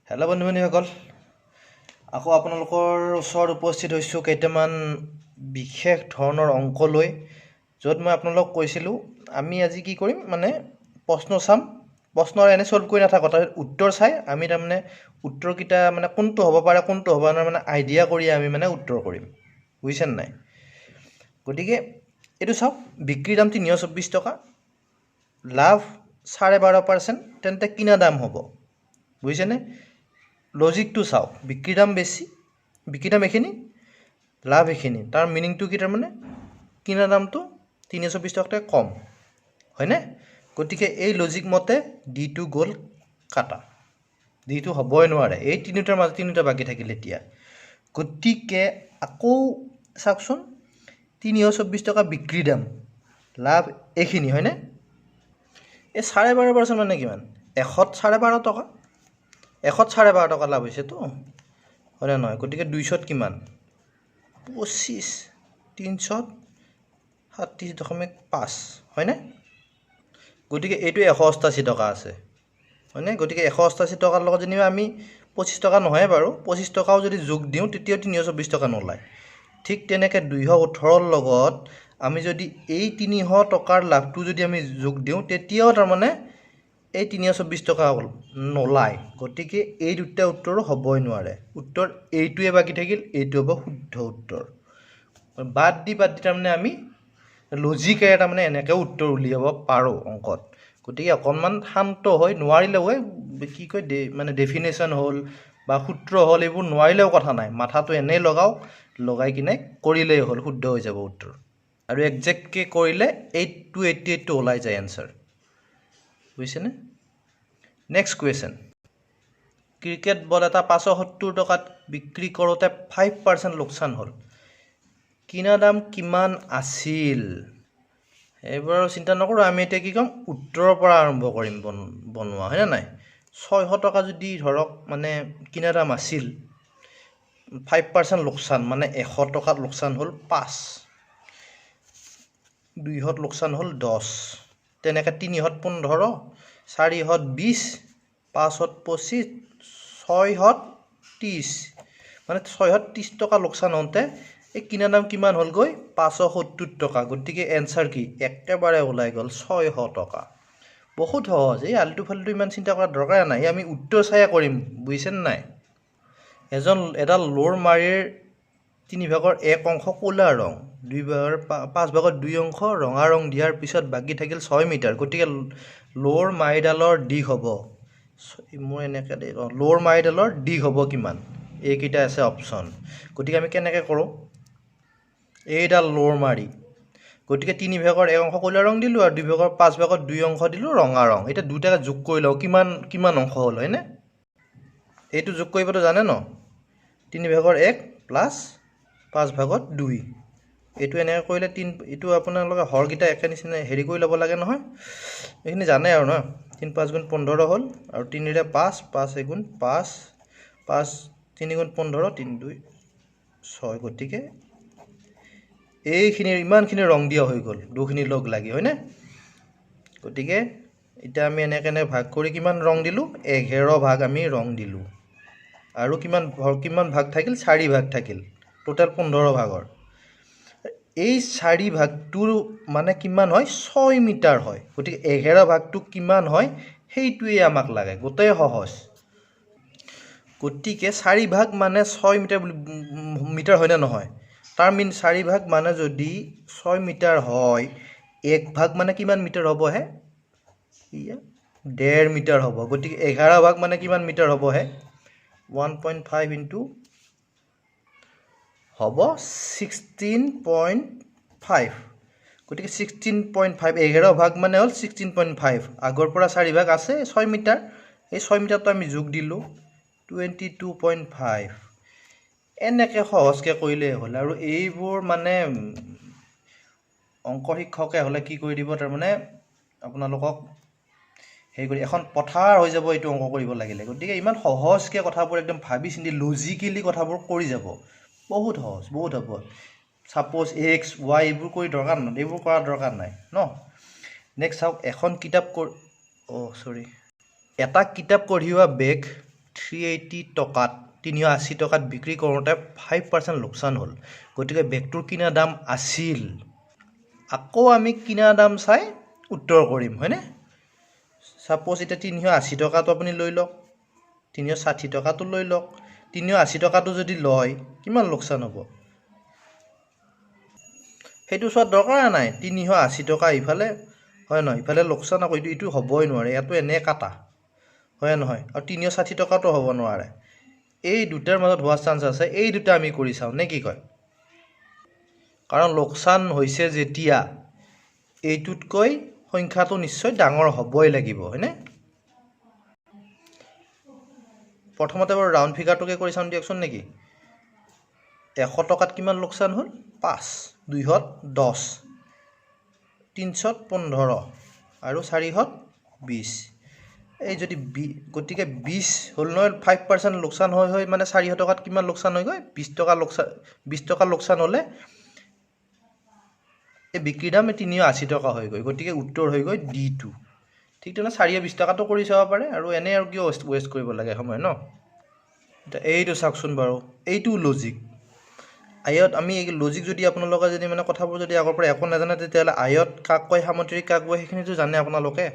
Hello' বন্ধু-বান্ধৱীসকল, আকৌ আপোনালোকৰ ওচৰত উপস্থিত হৈছোঁ কেইটামান বিশেষ ধৰণৰ অংক লৈ, য'ত মই আপোনালোকক কৈছিলোঁ আমি আজি কি কৰিম, মানে প্ৰশ্ন চাম। প্ৰশ্ন এনে ছল্ভ কৰি নাথাকোঁ, তাৰ উত্তৰ চাই আমি তাৰমানে উত্তৰকেইটা মানে কোনটো হ'ব পাৰে কোনটো হ'ব নোৱাৰে মানে আইডিয়া কৰি আমি মানে উত্তৰ কৰিম, বুজিছেনে নাই? গতিকে এইটো চাওক, বিক্ৰীৰ দাম ৩২৪ টকা, লাভ 12.৫%, তেন্তে কিনা দাম হ'ব, বুজিছেনে? লজিকটো চাওক, বিক্ৰীৰ দাম বেছি, বিক্ৰীৰ দাম এইখিনি, লাভ এইখিনি, তাৰ মিনিংটো কি? তাৰমানে কিনা দামটো ৩২৪ টকাতকৈ কম, হয়নে? গতিকে এই লজিক মতে ডিটো গ'ল কাটা, ডিটো হ'বই নোৱাৰে। এই তিনিটাৰ মাজত তিনিটা বাকী থাকিল এতিয়া। গতিকে আকৌ চাওকচোন, ৩২৪ টকা বিক্ৰীৰ দাম, লাভ এইখিনি, হয়নে? এই 12.৫% মানে কিমান? ১০০ত 12.৫ টকা, ১০০ত 12.৫ টকা লাভ হৈছেতো, হয়নে নহয়? গতিকে ২০০ত কিমান? ২৫, ৩০০ত ৩৭.৫, হয়নে? গতিকে এইটো ১৮৮ টকা আছে, হয়নে? গতিকে ১৮৮ টকাৰ লগত যেনিবা আমি ২৫ টকা নহয় বাৰু, ২৫ টকাও যদি যোগ দিওঁ তেতিয়াও ৩২৪ টকা নোলায়। ঠিক তেনেকৈ ২১৮ৰ লগত আমি যদি এই ৩০০ টকাৰ লাভটো যদি আমি যোগ দিওঁ তেতিয়াও তাৰমানে এই ৩২৪ টকা নোলায়। গতিকে এই দুটা উত্তৰো হ'বই নোৱাৰে। উত্তৰ এইটোৱে বাকী থাকিল, এইটো হ'ব শুদ্ধ উত্তৰ। বাদ দি তাৰমানে আমি লজিকেৰে তাৰমানে এনেকৈ উত্তৰ উলিয়াব পাৰোঁ অংকত। গতিকে অকণমান শান্ত হৈ, নোৱাৰিলেও কি কয় মানে ডেফিনেশ্যন হ'ল বা সূত্ৰ হ'ল, এইবোৰ নোৱাৰিলেও কথা নাই, মাথাটো এনেই লগাওক, লগাই কিনে কৰিলেই হ'ল, শুদ্ধ হৈ যাব উত্তৰ। আৰু একজেক্টকৈ কৰিলে 8/288 ওলাই যায় এনচাৰ, বুজিছেনে? নেক্সট কুৱেশ্যন, ক্ৰিকেট বল এটা ৫৭০ টকাত বিক্ৰী কৰোঁতে 5% লোকচান হ'ল, কিনা দাম কিমান আছিল? এইবোৰ চিন্তা নকৰোঁ, আমি এতিয়া কি ক'ম, উত্তৰৰ পৰা আৰম্ভ কৰিম বনোৱা, হয়নে নাই? ৬০০ টকা যদি ধৰক মানে কিনা দাম আছিল, 5% লোকচান মানে ১০০ টকাত লোকচান হ'ল ৫, ২০০ত লোকচান হ'ল ১০, তেনেকৈ ৩০০ত ১৫, ৪০০ত ২০, ৫ত ২৫, ৬০০ত ৩০, মানে ৬০০ত ৩০ টকা লোকচান হওঁতে এই কিনা দাম কিমান হ'লগৈ? ৫৭০ টকা। গতিকে এনচাৰ কি? একেবাৰে ওলাই গ'ল ৬০০ টকা। বহুত সহজ, এই আল্টু ফাল্টু ইমান চিন্তা কৰাৰ দৰকাৰ নাই, আমি উত্তৰ চায়ে কৰিম, বুজিছেনে নাই? এডাল লোৰ মাৰিৰ ৩/১ অংশ ক'লা ৰং, 5/2 অংশ ৰঙা ৰং দিয়াৰ পিছত বাকী থাকিল ৬ মিটাৰ। গতিকে লোৰ মাৰিডালৰ দিশ হ'ব, মোৰ এনেকৈ দেই, লোৰ মাৰিডালৰ দিশ হ'ব কিমান? এইকেইটা আছে অপশ্যন। গতিকে আমি কেনেকৈ কৰোঁ? এইডাল লোৰ মাৰি, গতিকে 3/1 অংশ ক'লা ৰং দিলোঁ আৰু 5/2 অংশ দিলোঁ ৰঙা ৰং। এতিয়া দুটাকে যোগ কৰি লওঁ, কিমান অংশ হ'ল, হয়নে? এইটো যোগ কৰিবতো জানে ন? 3/1 প্লাছ 5/2, এইটো এনেকৈ কৰিলে এইটো আপোনালোকে হৰকেইটা একে নিচিনা হেৰি কৰি ল'ব লাগে নহয়, এইখিনি জানে আৰু ন? ৩ × ৫ = ১৫ হ'ল, আৰু ৩ৰে ৫, ৫ × ৫, ৫ ৩ × ১৫, ৩ × ২ = ৬। গতিকে এইখিনি ইমানখিনি ৰং দিয়া হৈ গ'ল, দুখিনি লগ লাগি, হয়নে? গতিকে এতিয়া আমি এনেকৈ ভাগ কৰি কিমান ৰং দিলোঁ? 11 ভাগ আমি ৰং দিলোঁ, আৰু কিমান ভাগ থাকিল? 4 ভাগ থাকিল, টোটেল 15 ভাগৰ। এই 4 ভাগটোৰ মানে কিমান হয়? 6 মিটাৰ হয়। গতিকে 11 ভাগটো কিমান হয় সেইটোৱে আমাক লাগে, গোটেই সহজ। গতিকে 4 ভাগ মানে 6 মিটাৰ হয়নে নহয়? তাৰ 4 ভাগ মানে যদি 6 মিটাৰ হয়, 1 ভাগ মানে কিমান মিটাৰ হ'বহে? 1.5 মিটাৰ হ'ব। গতিকে 11 ভাগ মানে কিমান মিটাৰ হ'বহে? 1.5 ইনটু হ'ব 16.5। গতিকে 16.5, 11 ভাগ মানে হ'ল 16.5। আগৰ পৰা 4 ভাগ আছে 6 মিটাৰ, এই 6 মিটাৰটো আমি যোগ দিলোঁ 22.5। এনেকৈ সহজকৈ কৰিলেই হ'ল। আৰু এইবোৰ মানে অংক শিক্ষকে হ'লে কি কৰি দিব, তাৰমানে আপোনালোকক হেৰি কৰি এখন পথাৰ হৈ যাব এইটো অংক কৰিব লাগিলে। গতিকে ইমান সহজকৈ কথাবোৰ একদম ভাবি চিন্তি লজিকেলি কথাবোৰ কৰি যাব, বহুত সহজ, বহুত হ'ব। ছাপ'জ X, Y এইবোৰ কৰি দৰকাৰ নাই, এইবোৰ কৰাৰ দৰকাৰ নাই ন। নেক্সট চাওক, এটা কিতাপ কঢ়িওৱা বেগ 380 টকাত 380 টকাত বিক্ৰী কৰোঁতে 5% লোকচান হ'ল গতিকে বেগটোৰ কিনা দাম আছিল আকৌ আমি কিনা দাম চাই উত্তৰ কৰিম হয়নে সাপোজ এটা 380 টকাটো আপুনি লৈ লওক 360 টকাটো লৈ লওক 380 টকাটো যদি লয় কিমান লোকচান হ'ব সেইটো চোৱা দৰকাৰ নাই 380 টকা ইফালে হয় নহয় ইফালে লোকচান আকৌ ইটো হ'বই নোৱাৰে ইয়াতো এনে কাটা হয় নহয় আৰু 360 টকাটো হ'ব নোৱাৰে এই দুটাৰ মাজত হোৱা চান্স আছে এই দুটা আমি কৰি চাওঁ নে কি কয় কাৰণ লোকচান হৈছে যেতিয়া এইটোতকৈ সংখ্যাটো নিশ্চয় ডাঙৰ হ'বই লাগিব হয়নে প্ৰথমতে বাৰু ৰাউণ্ড ফিগাৰটোকে কৰি চাওঁ দিয়কচোন নেকি 100 টকাত কিমান লোকচান হ'ল 5 200 10 300 15 আৰু 400 20 এই যদি গতিকে 20 হ'ল নহয় 5% লোকচান হয় মানে 400 টকাত কিমান লোকচান হৈ গৈ 20 টকা লোকচান হ'লে এই বিক্ৰী দাম 380 টকা হৈ গৈ গতিকে উত্তৰ হৈ গৈ D2 ঠিক তেনে 420 টকাটো কৰি চাব পাৰে আৰু এনে আৰু কি ৱেষ্ট কৰিব লাগে সময় ন এটা এইটো চাওকচোন বাৰু এইটো লজিক আয়ত আমি এই লজিক যদি আপোনালোকে যদি মানে কথাবোৰ যদি আগৰ পৰা একো নাজানে তেতিয়াহ'লে আয়ত কাক কয় সামুদ্ৰিক কাক কয় সেইখিনিতো জানে আপোনালোকে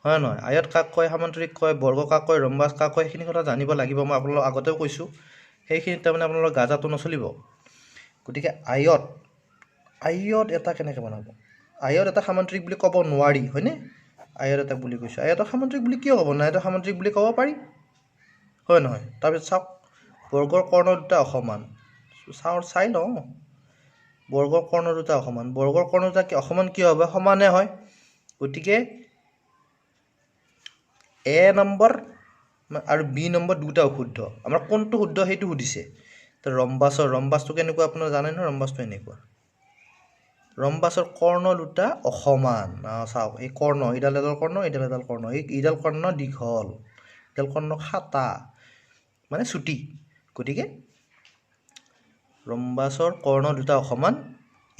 হয় নহয় আয়ত কাক কয় সামুদ্ৰিক কয় বৰ্গ কাক কয় ৰম্বাস কাক কয় সেইখিনি কথা জানিব লাগিব মই আপোনালোকক আগতেও কৈছোঁ সেইখিনিত তাৰমানে আপোনালোকৰ গাজাটো নচলিব গতিকে আয়ত এটা কেনেকৈ বনাব আয়ত এটা সামুদ্ৰিক বুলি ক'ব নোৱাৰি হয়নে আয়ত এটা বুলি কৈছোঁ আয়ত সামুদ্ৰিক বুলি কিয় ক'ব নাই এটা সামুদ্ৰিক বুলি ক'ব পাৰি হয় নহয় তাৰপিছত চাওক বৰ্গৰ কৰ্ণ দুটা অসমান চাই লওঁ বৰ্গৰ কৰ্ণ দুটা অসমান বৰ্গৰ কৰ্ণ দুটা অসমান কিয় হ'ব সমানে হয় গতিকে এ নম্বৰ আৰু বি নম্বৰ দুটা অশুদ্ধ আমাৰ কোনটো শুদ্ধ সেইটো সুধিছে তো ৰম্বাসটো কেনেকুৱা আপোনাৰ জানে নহয় ৰম্বাসটো এনেকুৱা ৰম্বাসৰ কৰ্ণ দুটা অসমান চাওক এই কৰ্ণ এইডাল কৰ্ণ এইডাল কৰ্ণ দীঘল এইডাল কৰ্ণ খাটা মানে চুটি গতিকে ৰম্বাসৰ কৰ্ণ দুটা অসমান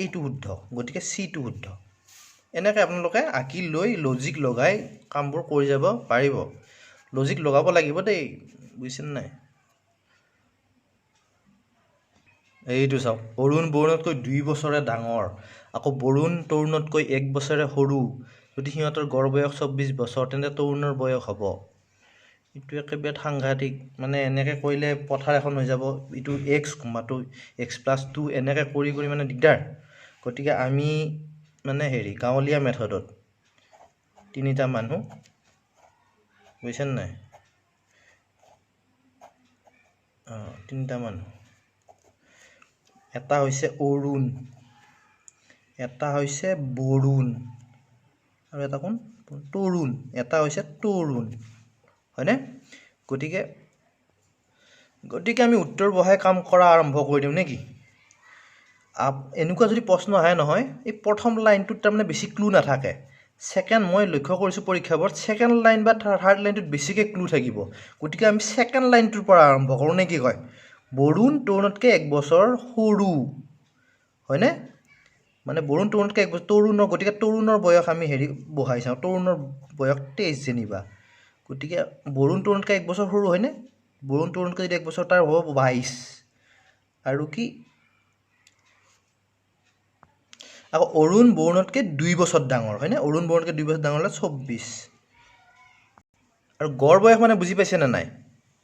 এইটো শুদ্ধ গতিকে চিটো শুদ্ধ এনেকৈ আপোনালোকে আঁকি লৈ লজিক লগাই কামবোৰ কৰি যাব পাৰিব লজিক লগাব লাগিব দেই বুজিছেনে নাই এইটো চাওক অৰুণ বৰুণতকৈ 2 বছৰে ডাঙৰ আকৌ বৰুণ তৰুণতকৈ 1 বছৰে সৰু যদি সিহঁতৰ গড় বয়স 24 বছৰ তেন্তে তৰুণৰ বয়স হ'ব এইটো একেবাৰে সাংঘাতিক মানে এনেকৈ কৰিলে পথাৰ এখন হৈ যাব এইটো এক্স কমাটো x+2 এনেকৈ কৰি মানে দিগদাৰ গতিকে আমি মানে গাঁৱলীয়া মেথডত তিনিটা মানুহ বুজিছেনে নাই তিনিটা মানুহ এটা হৈছে অৰুণ এটা হৈছে বৰুণ আৰু এটা কোন তৰুণ এটা হৈছে তৰুণ হয়নে গতিকে আমি উত্তৰ বহাই কাম কৰা আৰম্ভ কৰি দিম নেকি এনেকুৱা যদি প্ৰশ্ন আহে নহয় এই প্ৰথম লাইনটোত তাৰমানে বেছি ক্লু নাথাকে সেকেন্ড মই লক্ষ্য কৰিছোঁ পৰীক্ষাবোৰত সেকেন্ড লাইন বা থাৰ্ড লাইনটোত বেছিকৈ ক্লু থাকিব গতিকে আমি সেকেন্ড লাইনটোৰ পৰা আৰম্ভ কৰোঁ নে কি কয় বৰুণ তৰুণতকৈ 1 বছৰ সৰু হয়নে মানে বৰুণ তৰুণতকৈ 1 বছৰ তৰুণৰ গতিকে তৰুণৰ বয়স আমি বহাই চাওঁ তৰুণৰ বয়স 23 যেনিবা গতিকে বৰুণ তৰুণতকৈ 1 বছৰ সৰু হয়নে বৰুণ তৰুণতকৈ যদি 1 বছৰ তাৰ হ'ব 22 আৰু কি আকৌ অৰুণ বৰুণতকৈ 2 বছৰ ডাঙৰ হয়নে অৰুণ বৰুণতকৈ 2 বছৰ ডাঙৰ হ'লে 24 আৰু গড় বয়স মানে বুজি পাইছেনে নাই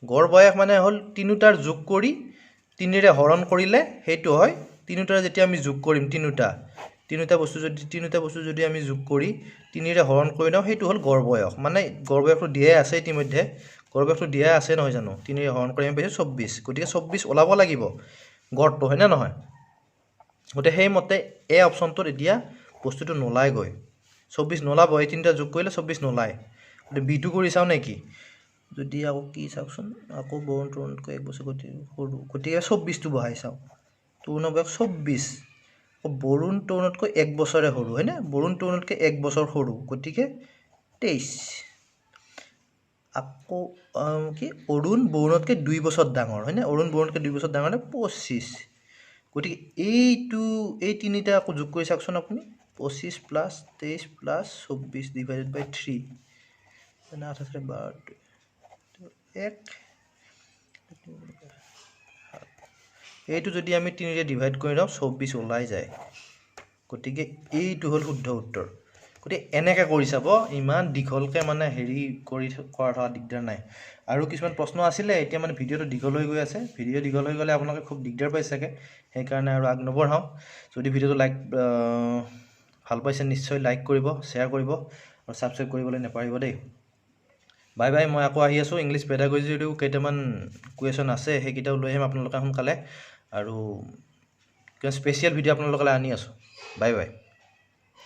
গড় বয়স মানে হ'ল তিনিটাৰ যোগ কৰি 3ৰে হৰণ কৰিলে সেইটো হয় তিনিটাৰ যেতিয়া আমি যোগ কৰিম তিনিটা বস্তু যদি আমি যোগ কৰি 3ৰে হৰণ কৰি লওঁ সেইটো হ'ল গড় বয়স মানে গড় বয়সটো দিয়াই আছে ইতিমধ্যে গড় বয়সটো দিয়াই আছে নহয় জানো 3ৰে হৰণ কৰি আমি পাইছোঁ 24 গতিকে 24 ওলাব লাগিব গড়টো হয়নে নহয় গতিকে সেইমতে এই অপশ্যনটোত এতিয়া বস্তুটো নোলায়গৈ 24 নোলাব এই তিনিটা যোগ কৰিলে 24 নোলায় গতিকে বিটো কৰি চাওঁ নেকি যদি আকৌ কি চাওকচোন আকৌ বৰুণ তৰুণতকৈ 1 বছৰ সৰু গতিকে 24টো বহাই চাওঁ তৰুণৰ বয়স 24 বৰুণ তৰুণতকৈ 1 বছৰে সৰু হয়নে বৰুণ তৰুণতকৈ 1 বছৰ সৰু গতিকে 23 আকৌ কি অৰুণ বৰুণতকৈ 2 বছৰ ডাঙৰ হয়নে অৰুণ বৰুণতকৈ 2 বছৰ ডাঙৰ হ'লে 25 গতিকে এই তিনিটা আকৌ যোগ কৰি চাওকচোন আপুনি 25 + 23 + 24 / 3 মানে 28 12 1 এইটো যদি আমি 3 ৰে ডিভাইড কৰি দিওঁ 24 ওলাই যায় গতিকে এইটো হ'ল শুদ্ধ উত্তৰ গতিকে এনেকৈ কৰি চাব ইমান দীঘলকৈ মানে হেৰি কৰা থকা দিগদাৰ নাই আৰু কিছুমান প্ৰশ্ন আছিলে এতিয়া মানে ভিডিঅ'টো দীঘল হৈ গৈ আছে ভিডিঅ' দীঘল হৈ গ'লে আপোনালোকে খুব দিগদাৰ পাইছে চাগে সেইকাৰণে আৰু আগ নবঢ়াওঁ যদি ভিডিঅ'টো ভাল পাইছে নিশ্চয় লাইক কৰিব শ্বেয়াৰ কৰিব আৰু ছাবস্ক্ৰাইব কৰিবলৈ নাপাহৰিব দেই বাই বাই মই আকৌ আহি আছোঁ ইংলিছ পেডাগজিটো কেইটামান কুৱেশ্যন আছে সেইকেইটাও লৈ আহিম আপোনালোকে সোনকালে আৰু কিবা স্পেচিয়েল ভিডিঅ' আপোনালোকলৈ আনি আছোঁ বাই বাই